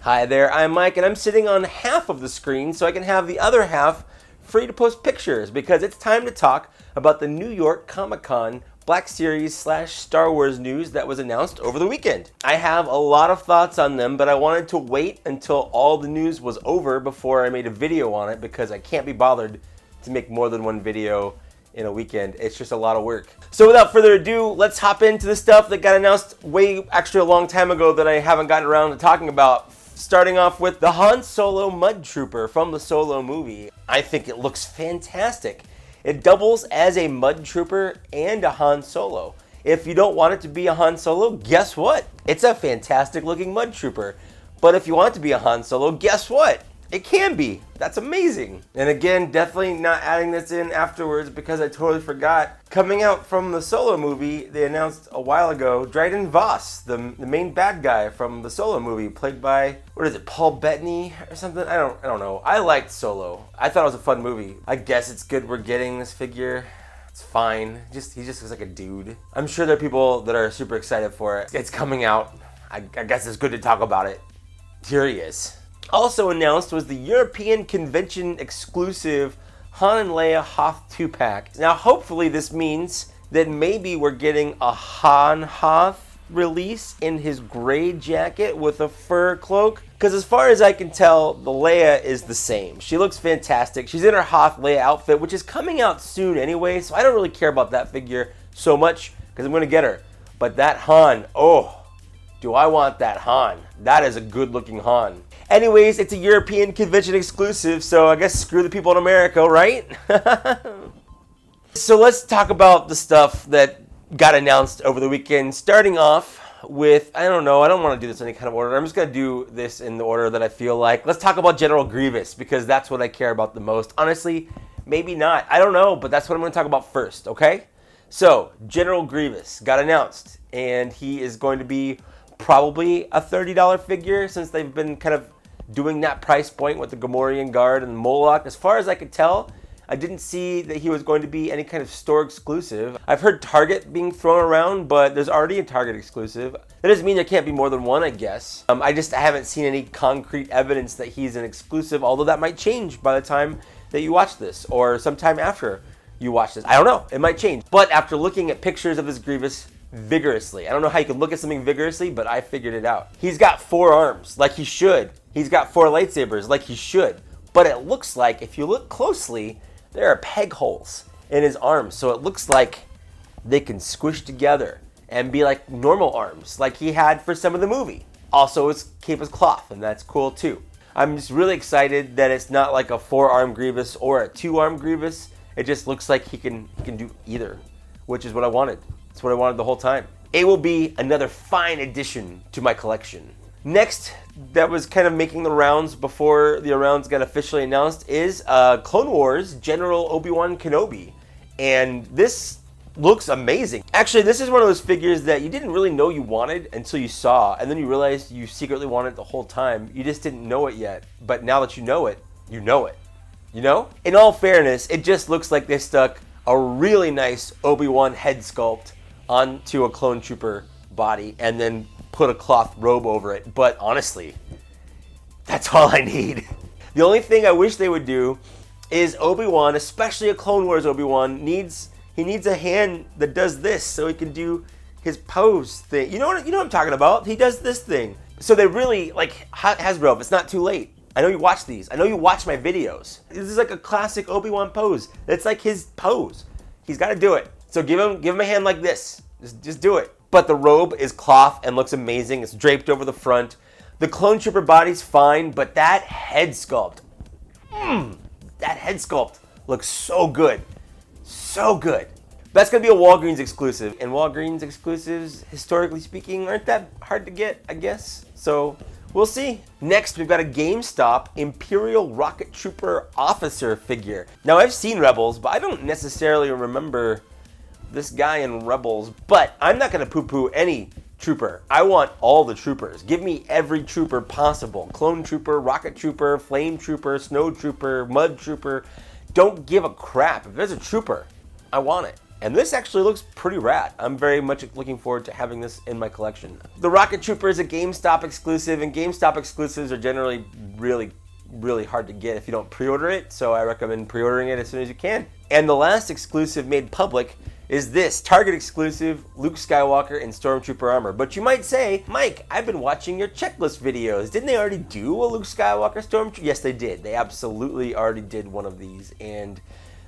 Hi there, I'm Mike, and I'm sitting on half of the screen so I can have the other half free to post pictures because it's time to talk about the New York Comic-Con Black Series / Star Wars news that was announced over the weekend. I have a lot of thoughts on them, but I wanted to wait until all the news was over before I made a video on it because I can't be bothered to make more than one video in a weekend. It's just a lot of work. So without further ado, let's hop into the stuff that got announced a long time ago that I haven't gotten around to talking about. Starting off with the Han Solo Mud Trooper from the Solo movie. I think it looks fantastic. It doubles as a Mud Trooper and a Han Solo. If you don't want it to be a Han Solo, guess what? It's a fantastic looking Mud Trooper. But if you want it to be a Han Solo, guess what? It can be. That's amazing. And again, definitely not adding this in afterwards because I totally forgot. Coming out from the Solo movie, they announced a while ago, Dryden Voss, the main bad guy from the Solo movie, played by, Paul Bettany or something? I don't know. I liked Solo. I thought it was a fun movie. I guess it's good we're getting this figure. It's fine. He just looks like a dude. I'm sure there are people that are super excited for it. It's coming out. I guess it's good to talk about it. Here he is. Also announced was the European Convention exclusive Han and Leia Hoth 2-pack. Now hopefully this means that maybe we're getting a Han Hoth release in his gray jacket with a fur cloak. Because as far as I can tell, the Leia is the same. She looks fantastic. She's in her Hoth Leia outfit, which is coming out soon anyway, so I don't really care about that figure so much because I'm going to get her. But that Han, oh, do I want that Han. That is a good looking Han. Anyways, it's a European Convention exclusive, so I guess screw the people in America, right? So let's talk about the stuff that got announced over the weekend, starting off with, I don't want to do this in any kind of order. I'm just going to do this in the order that I feel like. Let's talk about General Grievous, because that's what I care about the most. Honestly, maybe not. I don't know, but that's what I'm going to talk about first, okay? So, General Grievous got announced, and he is going to be probably a $30 figure since they've been kind of doing that price point with the Gamorrean Guard and Moloch. As far as I could tell, I didn't see that he was going to be any kind of store exclusive. I've heard Target being thrown around, but there's already a Target exclusive. That doesn't mean there can't be more than one, I guess. I haven't seen any concrete evidence that he's an exclusive, although that might change by the time that you watch this, or sometime after you watch this. I don't know, it might change. But after looking at pictures of this Grievous vigorously, I don't know how you could look at something vigorously, but I figured it out. He's got 4 arms, like he should. He's got 4 lightsabers, like he should. But it looks like, if you look closely, there are peg holes in his arms. So it looks like they can squish together and be like normal arms, like he had for some of the movie. Also, it's Capa's cloth, and that's cool too. I'm just really excited that it's not like a 4-arm Grievous or a 2-arm Grievous. It just looks like he can do either, which is what I wanted. It's what I wanted the whole time. It will be another fine addition to my collection. Next, that was kind of making the rounds before the rounds got officially announced, is Clone Wars General Obi-Wan Kenobi. And this looks amazing. Actually, this is one of those figures that you didn't really know you wanted until you saw, and then you realized you secretly wanted it the whole time. You just didn't know it yet. But now that you know it, you know it. You know? In all fairness, it just looks like they stuck a really nice Obi-Wan head sculpt onto a clone trooper body and then put a cloth robe over it. But honestly, that's all I need. The only thing I wish they would do is Obi-Wan, especially a Clone Wars Obi-Wan, needs a hand that does this so he can do his pose thing. You know what I'm talking about? He does this thing. So they really, like, Hasbro, if it's not too late, I know you watch these. I know you watch my videos. This is like a classic Obi-Wan pose. It's like his pose. He's got to do it. So give him a hand like this. Just do it. But the robe is cloth and looks amazing. It's draped over the front. The clone trooper body's fine, but that head sculpt, looks so good. So good. That's going to be a Walgreens exclusive. And Walgreens exclusives, historically speaking, aren't that hard to get, I guess. So we'll see. Next, we've got a GameStop Imperial Rocket Trooper officer figure. Now, I've seen Rebels, but I don't necessarily remember this guy in Rebels. But I'm not going to poo-poo any trooper. I want all the troopers. Give me every trooper possible. Clone trooper, rocket trooper, flame trooper, snow trooper, mud trooper. Don't give a crap. If there's a trooper, I want it. And this actually looks pretty rad. I'm very much looking forward to having this in my collection. The Rocket Trooper is a GameStop exclusive, and GameStop exclusives are generally really hard to get if you don't pre-order it, so I recommend pre-ordering it as soon as you can. And the last exclusive made public is this Target exclusive Luke Skywalker in Stormtrooper armor. But you might say, Mike, I've been watching your checklist videos. Didn't they already do a Luke Skywalker Stormtrooper? Yes, they did. They absolutely already did one of these, and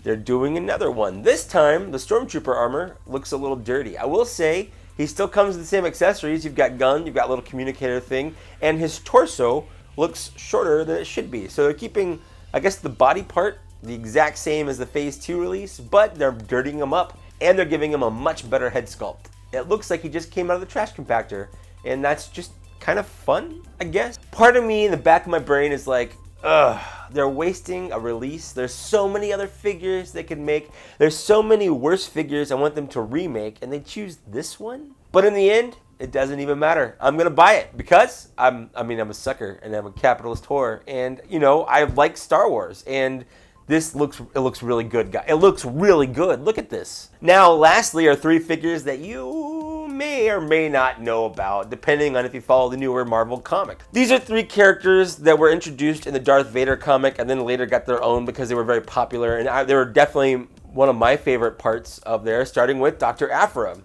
they're doing another one. This time, the Stormtrooper armor looks a little dirty. I will say, he still comes with the same accessories. You've got gun, you've got a little communicator thing, and his torso looks shorter than it should be. So they're keeping, I guess, the body part the exact same as the Phase 2 release, but they're dirtying him up, and they're giving him a much better head sculpt. It looks like he just came out of the trash compactor, and that's just kind of fun, I guess. Part of me in the back of my brain is like, ugh, they're wasting a release. There's so many other figures they could make. There's so many worse figures I want them to remake, and they choose this one? But in the end, it doesn't even matter. I'm gonna buy it because I'm a sucker and I'm a capitalist whore, and you know, I like Star Wars, and it looks really good, guys. It looks really good. Look at this. Now, lastly, are 3 figures that you may or may not know about, depending on if you follow the newer Marvel comic. These are 3 characters that were introduced in the Darth Vader comic and then later got their own because they were very popular, and they were definitely one of my favorite parts of there, starting with Dr. Aphra.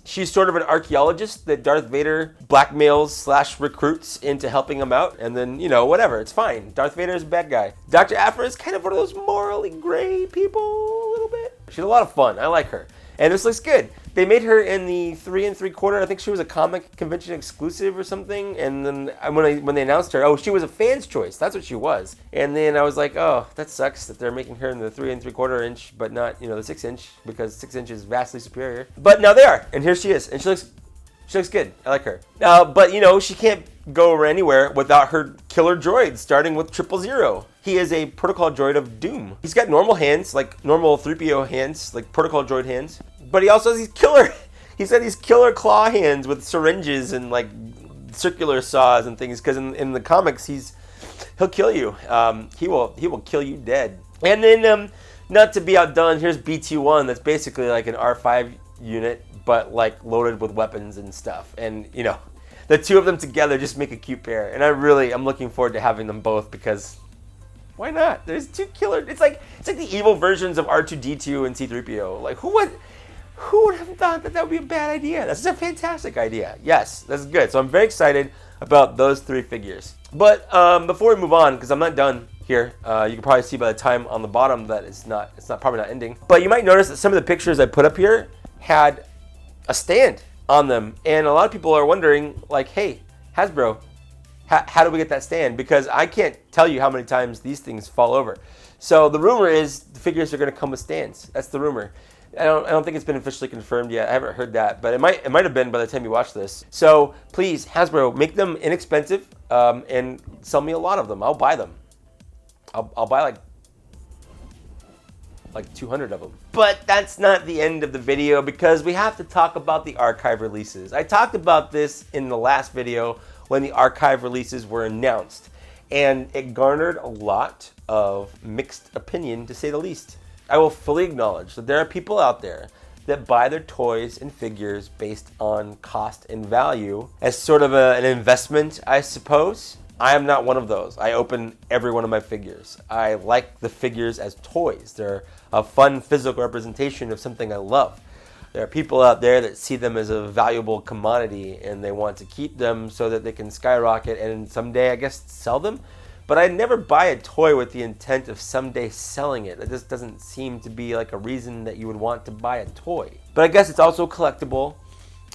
She's sort of an archaeologist that Darth Vader blackmails / recruits into helping him out. And then, you know, whatever, it's fine. Darth Vader is a bad guy. Dr. Aphra is kind of one of those morally gray people a little bit. She's a lot of fun. I like her. And this looks good. They made her in the 3 3/4. I think she was a comic convention exclusive or something. And then when they announced her, oh, she was a fan's choice. That's what she was. And then I was like, oh, that sucks that they're making her in the 3 3/4 inch, but not, you know, the 6 inch, because 6 inch is vastly superior. But now they are, and here she is, and she looks good. I like her. But you know, she can't go anywhere without her killer droids, starting with 000. He is a protocol droid of doom. He's got normal hands, like normal 3PO hands, like protocol droid hands. But he also has he's got these killer claw hands with syringes and like circular saws and things, because in the comics he'll kill you. He will kill you dead. And then not to be outdone, here's BT-1, that's basically like an R5 unit, but like loaded with weapons and stuff. And you know, the 2 of them together just make a cute pair. And I'm looking forward to having them both, because why not? There's 2 killer. It's like the evil versions of R2-D2 and C-3PO. Like who would have thought that would be a bad idea? That's a fantastic idea. Yes, that's good. So I'm very excited about those 3 figures. But before we move on, because I'm not done here, you can probably see by the time on the bottom that it's probably not ending. But you might notice that some of the pictures I put up here had a stand on them, and a lot of people are wondering, like, hey, Hasbro, how do we get that stand? Because I can't tell you how many times these things fall over. So the rumor is the figures are going to come with stands. That's the rumor. I don't think it's been officially confirmed yet. I haven't heard that, but it might have been by the time you watch this. So please, Hasbro, make them inexpensive and sell me a lot of them. I'll buy them. I'll buy like 200 of them. But that's not the end of the video, because we have to talk about the archive releases. I talked about this in the last video when the archive releases were announced, and it garnered a lot of mixed opinion, to say the least. I will fully acknowledge that there are people out there that buy their toys and figures based on cost and value as sort of an investment, I suppose. I am not one of those. I open every one of my figures. I like the figures as toys. They're a fun physical representation of something I love. There are people out there that see them as a valuable commodity, and they want to keep them so that they can skyrocket and someday, I guess, sell them. But I never buy a toy with the intent of someday selling it. That just doesn't seem to be like a reason that you would want to buy a toy. But I guess it's also collectible,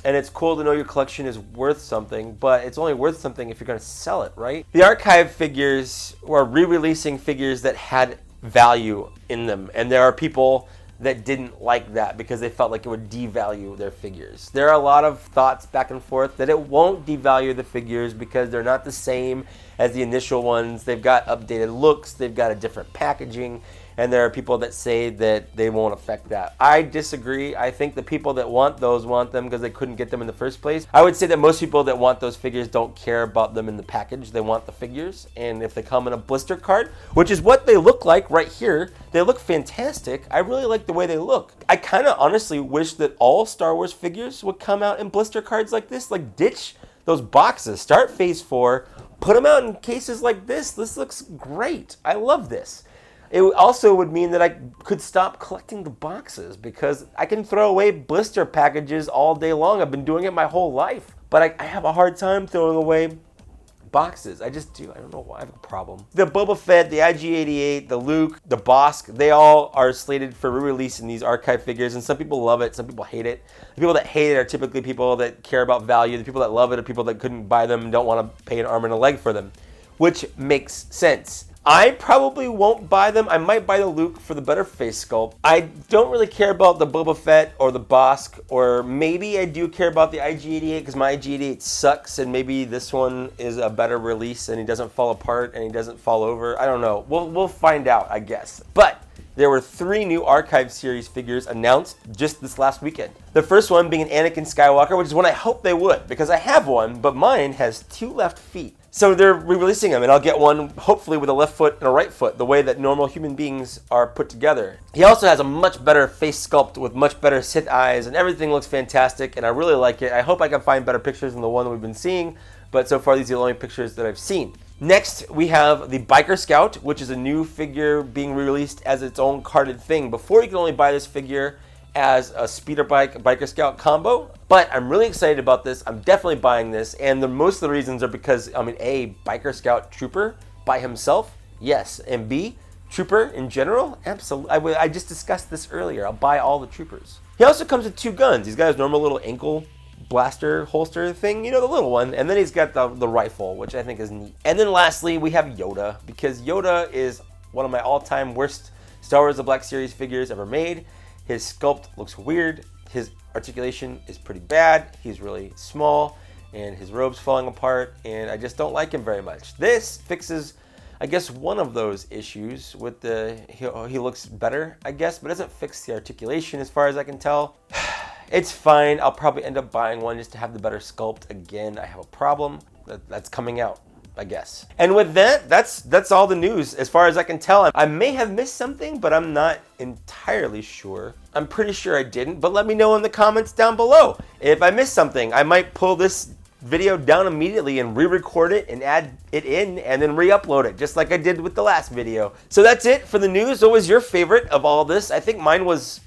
and it's cool to know your collection is worth something, but it's only worth something if you're going to sell it, right? The archive figures were re-releasing figures that had value in them, and there are people that didn't like that because they felt like it would devalue their figures. There are a lot of thoughts back and forth that it won't devalue the figures because they're not the same as the initial ones. They've got updated looks, they've got a different packaging, and there are people that say that they won't affect that. I disagree. I think the people that want those want them because they couldn't get them in the first place. I would say that most people that want those figures don't care about them in the package. They want the figures, and if they come in a blister card, which is what they look like right here, they look fantastic. I really like the way they look. I kind of honestly wish that all Star Wars figures would come out in blister cards like this. Like, ditch those boxes. Start Phase 4. Put them out in cases like this. This looks great. I love this. It also would mean that I could stop collecting the boxes because I can throw away blister packages all day long. I've been doing it my whole life. But I have a hard time throwing away boxes. I just do. I don't know why. I have a problem. The Boba Fett, the IG-88, the Luke, the Bosk, they all are slated for re-release in these archive figures, and some people love it, some people hate it. The people that hate it are typically people that care about value. The people that love it are people that couldn't buy them and don't want to pay an arm and a leg for them, which makes sense. I probably won't buy them. I might buy the Luke for the better face sculpt. I don't really care about the Boba Fett or the Bosk, or maybe I do care about the IG-88 because my IG-88 sucks, and maybe this one is a better release and he doesn't fall apart and he doesn't fall over. I don't know. We'll find out, I guess. But there were 3 new Archive Series figures announced just this last weekend. The first one being an Anakin Skywalker, which is one I hope they would, because I have one, but mine has 2 left feet. So they're re-releasing them, and I'll get one hopefully with a left foot and a right foot, the way that normal human beings are put together. He also has a much better face sculpt with much better Sith eyes, and everything looks fantastic, and I really like it. I hope I can find better pictures than the one that we've been seeing, but so far these are the only pictures that I've seen. Next, we have the Biker Scout, which is a new figure being re-released as its own carded thing. Before, you could only buy this figure as a speeder bike Biker Scout combo, but I'm really excited about this. I'm definitely buying this, and most of the reasons are because, A, Biker Scout Trooper by himself, yes, and B, Trooper in general, absolutely. I just discussed this earlier. I'll buy all the Troopers. He also comes with 2 guns. He's got his normal little ankle blaster holster thing, the little one, and then he's got the rifle, which I think is neat. And then lastly, we have Yoda, because Yoda is one of my all-time worst Star Wars The Black Series figures ever made. His sculpt looks weird, his articulation is pretty bad, he's really small, and his robe's falling apart, and I just don't like him very much. This fixes, I guess, one of those issues with he looks better, I guess, but doesn't fix the articulation as far as I can tell. It's fine. I'll probably end up buying one just to have the better sculpt. Again, I have a problem that's coming out, I guess. And with that, that's all the news as far as I can tell. I may have missed something, but I'm not entirely sure. I'm pretty sure I didn't, but let me know in the comments down below. If I missed something, I might pull this video down immediately and re-record it and add it in and then re-upload it, just like I did with the last video. So that's it for the news. What was your favorite of all this? I think mine was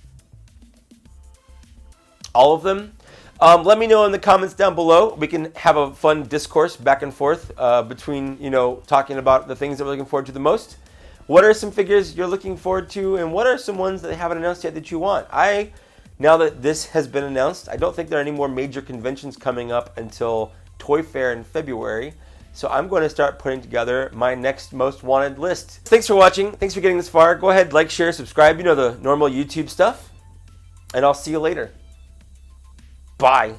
all of them. Let me know in the comments down below. We can have a fun discourse back and forth between, talking about the things that we're looking forward to the most. What are some figures you're looking forward to, and what are some ones that they haven't announced yet that you want? Now that this has been announced, I don't think there are any more major conventions coming up until Toy Fair in February. So I'm going to start putting together my next most wanted list. Thanks for watching. Thanks for getting this far. Go ahead, like, share, subscribe. The normal YouTube stuff. And I'll see you later. Bye.